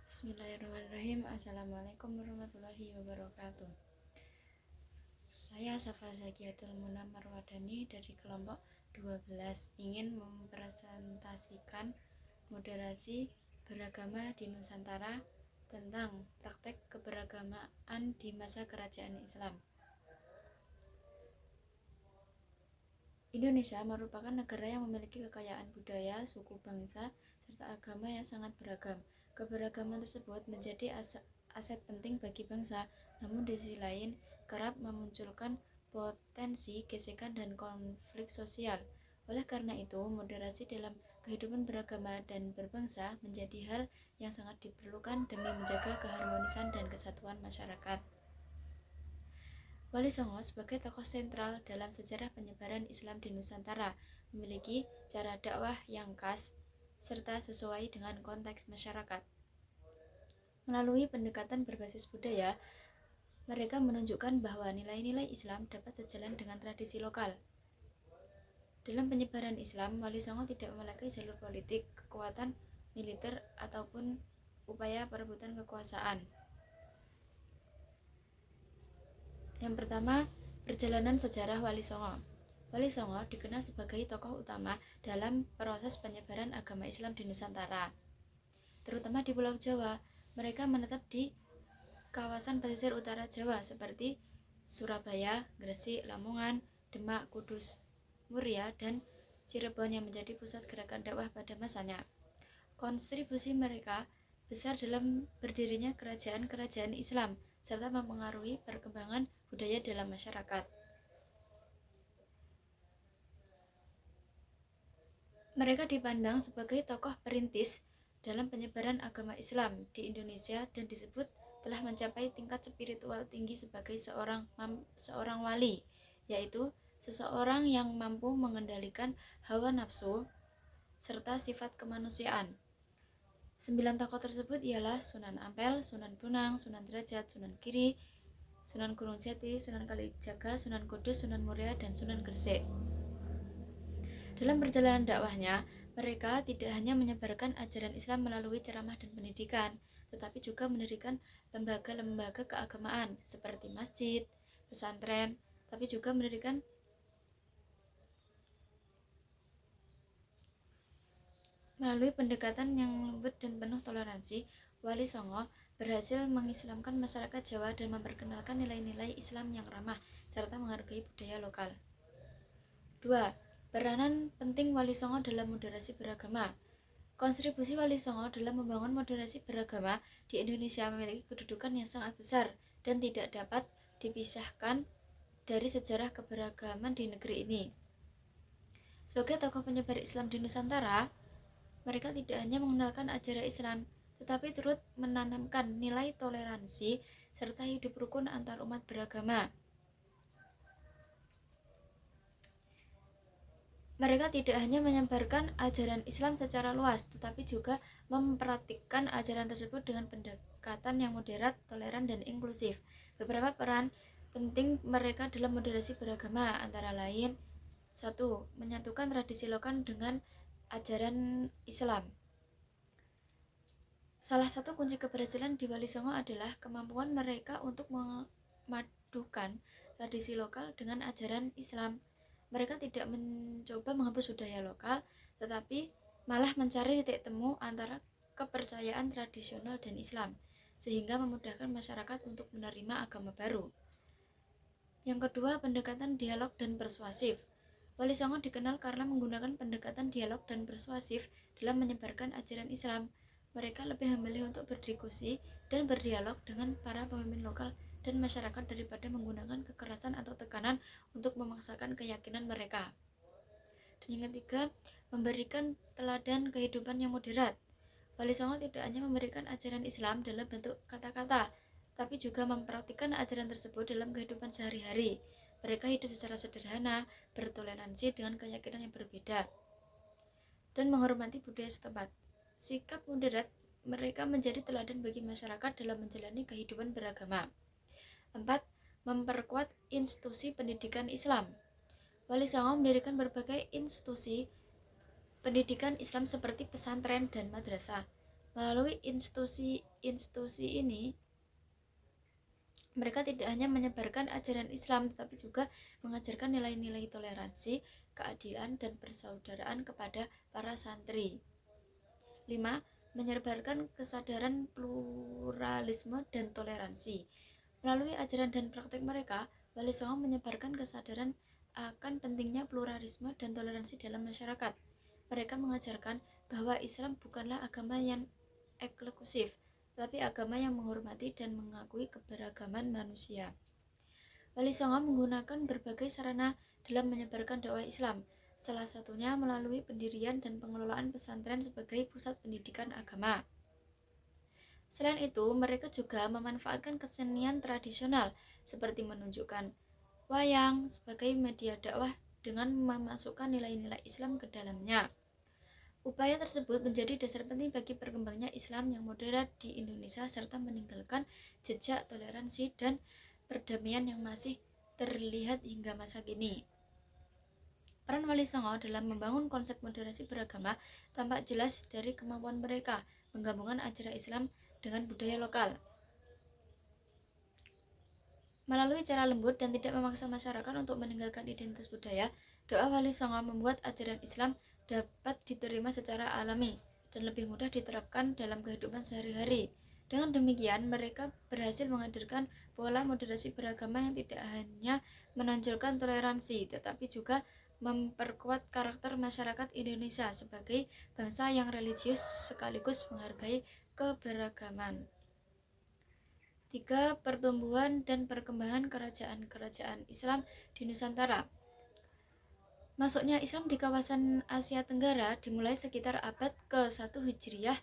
Bismillahirrahmanirrahim. Assalamualaikum warahmatullahi wabarakatuh. Saya Safa Zakiatul Munam Marwadani dari kelompok 12 ingin mempresentasikan moderasi beragama di Nusantara tentang praktek keberagamaan di masa kerajaan Islam. Indonesia merupakan negara yang memiliki kekayaan budaya, suku bangsa, serta agama yang sangat beragam. Keberagaman tersebut menjadi aset penting bagi bangsa, namun di sisi lain kerap memunculkan potensi gesekan dan konflik sosial. Oleh karena itu, moderasi dalam kehidupan beragama dan berbangsa menjadi hal yang sangat diperlukan demi menjaga keharmonisan dan kesatuan masyarakat. Wali Songo sebagai tokoh sentral dalam sejarah penyebaran Islam di Nusantara memiliki cara dakwah yang khas serta sesuai dengan konteks masyarakat. Melalui pendekatan berbasis budaya, mereka menunjukkan bahwa nilai-nilai Islam dapat sejalan dengan tradisi lokal. Dalam penyebaran Islam, Wali Songo tidak memakai jalur politik, kekuatan militer, ataupun upaya perebutan kekuasaan. Yang pertama, perjalanan sejarah Wali Songo. Wali Songo dikenal sebagai tokoh utama dalam proses penyebaran agama Islam di Nusantara. Terutama di Pulau Jawa, mereka menetap di kawasan pesisir utara Jawa seperti Surabaya, Gresik, Lamongan, Demak, Kudus, Muria, dan Cirebon yang menjadi pusat gerakan dakwah pada masanya. Kontribusi mereka besar dalam berdirinya kerajaan-kerajaan Islam serta mempengaruhi perkembangan budaya dalam masyarakat. Mereka dipandang sebagai tokoh perintis dalam penyebaran agama Islam di Indonesia dan disebut telah mencapai tingkat spiritual tinggi sebagai seorang wali, yaitu seseorang yang mampu mengendalikan hawa nafsu serta sifat kemanusiaan. 9 tokoh tersebut ialah Sunan Ampel, Sunan Bonang, Sunan Derajat, Sunan Giri, Sunan Gunung Jati, Sunan Kalijaga, Sunan Kudus, Sunan Muria, dan Sunan Gresik. Dalam perjalanan dakwahnya, mereka tidak hanya menyebarkan ajaran Islam melalui ceramah dan pendidikan, tetapi juga mendirikan lembaga-lembaga keagamaan seperti masjid, pesantren, tapi juga mendirikan melalui pendekatan yang lembut dan penuh toleransi. Wali Songo berhasil mengislamkan masyarakat Jawa dan memperkenalkan nilai-nilai Islam yang ramah serta menghargai budaya lokal. 2. Peranan penting Wali Songo dalam moderasi beragama. Kontribusi Wali Songo dalam membangun moderasi beragama di Indonesia memiliki kedudukan yang sangat besar dan tidak dapat dipisahkan dari sejarah keberagaman di negeri ini. Sebagai tokoh penyebar Islam di Nusantara, mereka tidak hanya mengenalkan ajaran Islam, tetapi turut menanamkan nilai toleransi serta hidup rukun antar umat beragama. Mereka tidak hanya menyebarkan ajaran Islam secara luas, tetapi juga mempraktikkan ajaran tersebut dengan pendekatan yang moderat, toleran, dan inklusif. Beberapa peran penting mereka dalam moderasi beragama antara lain: 1. Menyatukan tradisi lokal dengan ajaran Islam. Salah satu kunci keberhasilan di Wali Songo adalah kemampuan mereka untuk memadukan tradisi lokal dengan ajaran Islam. Mereka tidak mencoba menghapus budaya lokal, tetapi malah mencari titik temu antara kepercayaan tradisional dan Islam, sehingga memudahkan masyarakat untuk menerima agama baru. Yang kedua, pendekatan dialog dan persuasif. Wali Songo dikenal karena menggunakan pendekatan dialog dan persuasif dalam menyebarkan ajaran Islam. Mereka lebih memilih untuk berdiskusi dan berdialog dengan para pemimpin lokal dan masyarakat daripada menggunakan kekerasan atau tekanan untuk memaksakan keyakinan mereka. Dan yang ketiga, memberikan teladan kehidupan yang moderat. Wali Songo tidak hanya memberikan ajaran Islam dalam bentuk kata-kata, tapi juga mempraktikkan ajaran tersebut dalam kehidupan sehari-hari. Mereka hidup secara sederhana, bertoleransi dengan keyakinan yang berbeda, dan menghormati budaya setempat. Sikap moderat mereka menjadi teladan bagi masyarakat dalam menjalani kehidupan beragama. 4. Memperkuat institusi pendidikan Islam. Wali Songo mendirikan berbagai institusi pendidikan Islam seperti pesantren dan madrasah. Melalui institusi ini, mereka tidak hanya menyebarkan ajaran Islam, tetapi juga mengajarkan nilai-nilai toleransi, keadilan, dan persaudaraan kepada para santri. 5. Menyebarkan kesadaran pluralisme dan toleransi. Melalui ajaran dan praktek mereka, Wali Songo menyebarkan kesadaran akan pentingnya pluralisme dan toleransi dalam masyarakat. Mereka mengajarkan bahwa Islam bukanlah agama yang eksklusif, tetapi agama yang menghormati dan mengakui keberagaman manusia. Wali Songo menggunakan berbagai sarana dalam menyebarkan dakwah Islam, salah satunya melalui pendirian dan pengelolaan pesantren sebagai pusat pendidikan agama. Selain itu, mereka juga memanfaatkan kesenian tradisional seperti menunjukkan wayang sebagai media dakwah dengan memasukkan nilai-nilai Islam ke dalamnya. Upaya tersebut menjadi dasar penting bagi perkembangannya Islam yang moderat di Indonesia serta meninggalkan jejak toleransi dan perdamaian yang masih terlihat hingga masa kini. Peran Wali Songo dalam membangun konsep moderasi beragama tampak jelas dari kemampuan mereka menggabungkan ajaran Islam dengan budaya lokal. Melalui cara lembut dan tidak memaksa masyarakat untuk meninggalkan identitas budaya, doa Wali Songo membuat ajaran Islam dapat diterima secara alami dan lebih mudah diterapkan dalam kehidupan sehari-hari. Dengan demikian, mereka berhasil menghadirkan pola moderasi beragama yang tidak hanya menonjolkan toleransi, tetapi juga memperkuat karakter masyarakat Indonesia sebagai bangsa yang religius sekaligus menghargai keberagaman. 3. Pertumbuhan dan perkembangan kerajaan-kerajaan Islam di Nusantara. Masuknya Islam di kawasan Asia Tenggara dimulai sekitar abad ke-1 Hijriah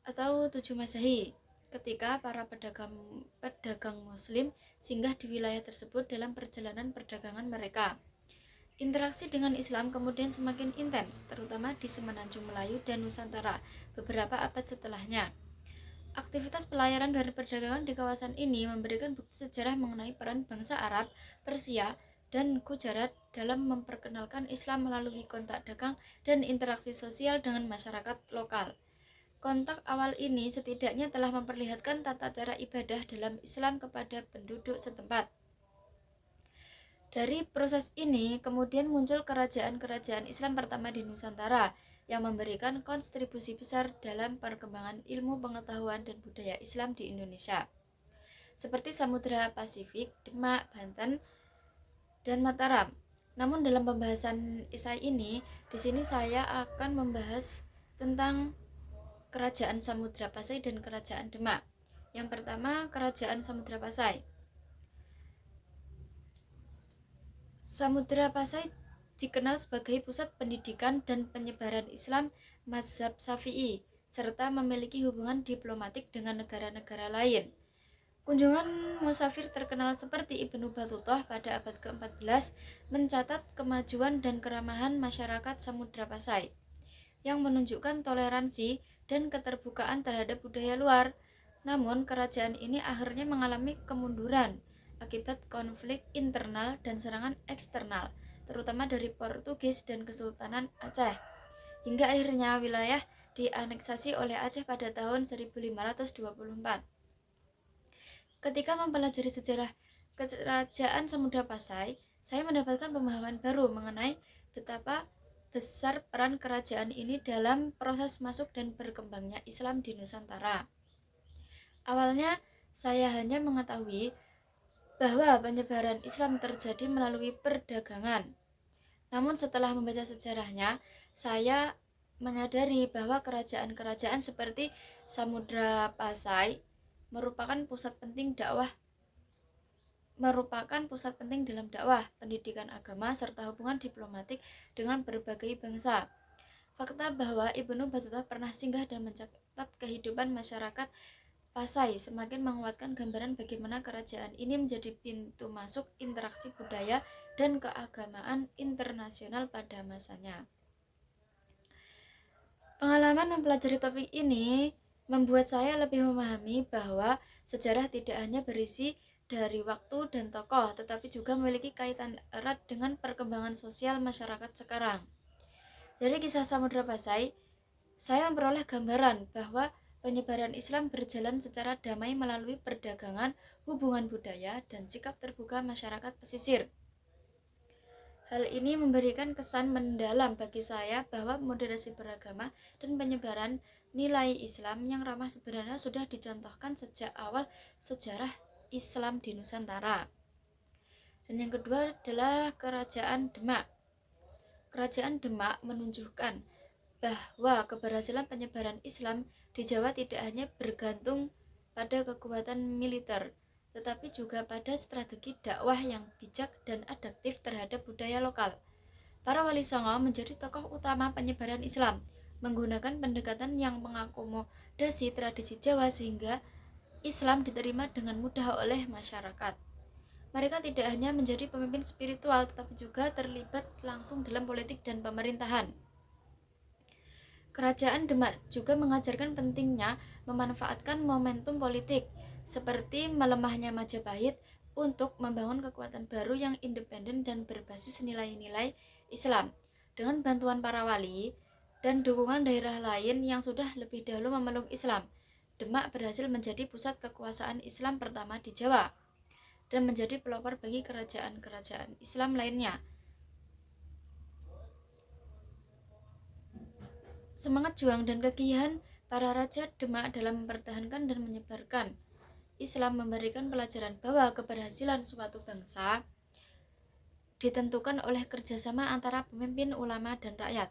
atau 7 Masehi, ketika para pedagang Muslim singgah di wilayah tersebut dalam perjalanan perdagangan mereka. Interaksi dengan Islam kemudian semakin intens, terutama di Semenanjung Melayu dan Nusantara beberapa abad setelahnya. Aktivitas pelayaran dan perdagangan di kawasan ini memberikan bukti sejarah mengenai peran bangsa Arab, Persia, dan Gujarat dalam memperkenalkan Islam melalui kontak dagang dan interaksi sosial dengan masyarakat lokal. Kontak awal ini setidaknya telah memperlihatkan tata cara ibadah dalam Islam kepada penduduk setempat. Dari proses ini kemudian muncul kerajaan-kerajaan Islam pertama di Nusantara yang memberikan kontribusi besar dalam perkembangan ilmu pengetahuan dan budaya Islam di Indonesia, seperti Samudra Pasifik, Demak, Banten, dan Mataram. Namun dalam pembahasan esai ini, di sini saya akan membahas tentang Kerajaan Samudra Pasai dan Kerajaan Demak. Yang pertama, Kerajaan Samudra Pasai. Samudra Pasai dikenal sebagai pusat pendidikan dan penyebaran Islam mazhab Syafi'i, serta memiliki hubungan diplomatik dengan negara-negara lain. Kunjungan musafir terkenal seperti Ibnu Battuta pada abad ke-14 mencatat kemajuan dan keramahan masyarakat Samudra Pasai, yang menunjukkan toleransi dan keterbukaan terhadap budaya luar. Namun, kerajaan ini akhirnya mengalami kemunduran akibat konflik internal dan serangan eksternal, terutama dari Portugis dan Kesultanan Aceh, hingga akhirnya wilayah dianeksasi oleh Aceh pada tahun 1524. Ketika mempelajari sejarah Kerajaan Samudra Pasai, saya mendapatkan pemahaman baru mengenai betapa besar peran kerajaan ini dalam proses masuk dan berkembangnya Islam di Nusantara. Awalnya, saya hanya mengetahui bahwa penyebaran Islam terjadi melalui perdagangan. Namun setelah membaca sejarahnya, saya menyadari bahwa kerajaan-kerajaan seperti Samudra Pasai merupakan pusat penting dalam dakwah, pendidikan agama, serta hubungan diplomatik dengan berbagai bangsa. Fakta bahwa Ibnu Battuta pernah singgah dan mencatat kehidupan masyarakat Pasai semakin menguatkan gambaran bagaimana kerajaan ini menjadi pintu masuk interaksi budaya dan keagamaan internasional pada masanya. Pengalaman mempelajari topik ini membuat saya lebih memahami bahwa sejarah tidak hanya berisi dari waktu dan tokoh, tetapi juga memiliki kaitan erat dengan perkembangan sosial masyarakat sekarang. Dari kisah Samudra Pasai, saya memperoleh gambaran bahwa penyebaran Islam berjalan secara damai melalui perdagangan, hubungan budaya, dan sikap terbuka masyarakat pesisir. Hal ini memberikan kesan mendalam bagi saya bahwa moderasi beragama dan penyebaran nilai Islam yang ramah sebenarnya sudah dicontohkan sejak awal sejarah Islam di Nusantara. Dan yang kedua adalah Kerajaan Demak. Kerajaan Demak menunjukkan bahwa keberhasilan penyebaran Islam di Jawa tidak hanya bergantung pada kekuatan militer, tetapi juga pada strategi dakwah yang bijak dan adaptif terhadap budaya lokal. Para wali songo menjadi tokoh utama penyebaran Islam, menggunakan pendekatan yang mengakomodasi tradisi Jawa sehingga Islam diterima dengan mudah oleh masyarakat. Mereka tidak hanya menjadi pemimpin spiritual, tetapi juga terlibat langsung dalam politik dan pemerintahan. Kerajaan Demak juga mengajarkan pentingnya memanfaatkan momentum politik, seperti melemahnya Majapahit untuk membangun kekuatan baru yang independen dan berbasis nilai-nilai Islam. Dengan bantuan para wali dan dukungan daerah lain yang sudah lebih dahulu memeluk Islam, Demak berhasil menjadi pusat kekuasaan Islam pertama di Jawa dan menjadi pelopor bagi kerajaan-kerajaan Islam lainnya. Semangat juang dan kegigihan para raja Demak dalam mempertahankan dan menyebarkan Islam memberikan pelajaran bahwa keberhasilan suatu bangsa ditentukan oleh kerjasama antara pemimpin, ulama, dan rakyat.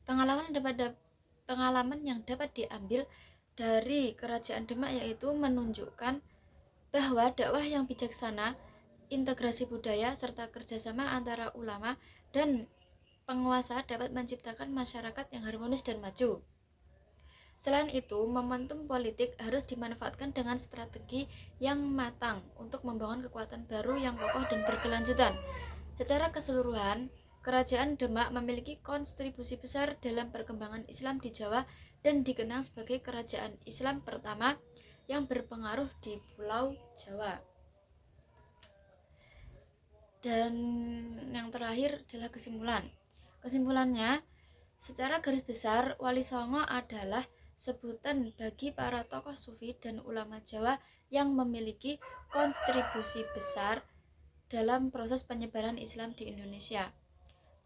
Pengalaman yang dapat diambil dari Kerajaan Demak yaitu menunjukkan bahwa dakwah yang bijaksana, integrasi budaya, serta kerjasama antara ulama dan penguasa dapat menciptakan masyarakat yang harmonis dan maju. Selain itu, momentum politik harus dimanfaatkan dengan strategi yang matang untuk membangun kekuatan baru yang kokoh dan berkelanjutan. Secara keseluruhan, Kerajaan Demak memiliki kontribusi besar dalam perkembangan Islam di Jawa dan dikenal sebagai kerajaan Islam pertama yang berpengaruh di Pulau Jawa. Dan yang terakhir adalah kesimpulan. Kesimpulannya, secara garis besar, Wali Songo adalah sebutan bagi para tokoh sufi dan ulama Jawa yang memiliki kontribusi besar dalam proses penyebaran Islam di Indonesia,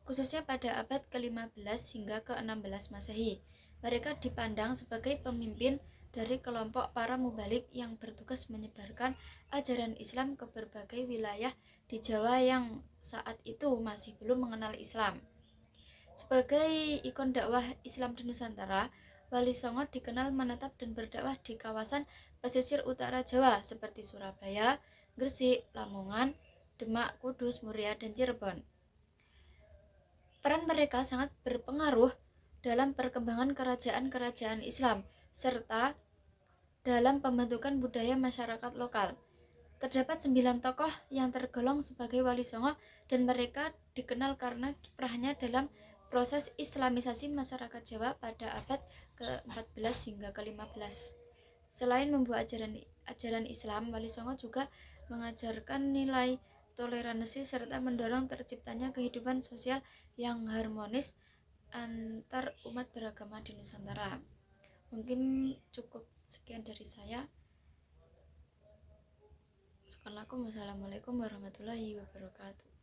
khususnya pada abad ke-15 hingga ke-16 Masehi. Mereka dipandang sebagai pemimpin dari kelompok para mubalik yang bertugas menyebarkan ajaran Islam ke berbagai wilayah di Jawa yang saat itu masih belum mengenal Islam. Sebagai ikon dakwah Islam di Nusantara, Wali Songo dikenal menetap dan berdakwah di kawasan pesisir utara Jawa seperti Surabaya, Gresik, Lamongan, Demak, Kudus, Muria, dan Cirebon. Peran mereka sangat berpengaruh dalam perkembangan kerajaan-kerajaan Islam, serta dalam pembentukan budaya masyarakat lokal. Terdapat 9 tokoh yang tergolong sebagai Wali Songo dan mereka dikenal karena kiprahnya dalam proses Islamisasi masyarakat Jawa pada abad ke-14 hingga ke-15. Selain membawa ajaran Islam, Wali Songo juga mengajarkan nilai toleransi serta mendorong terciptanya kehidupan sosial yang harmonis antar umat beragama di Nusantara. Mungkin cukup sekian dari saya. Assalamualaikum warahmatullahi wabarakatuh.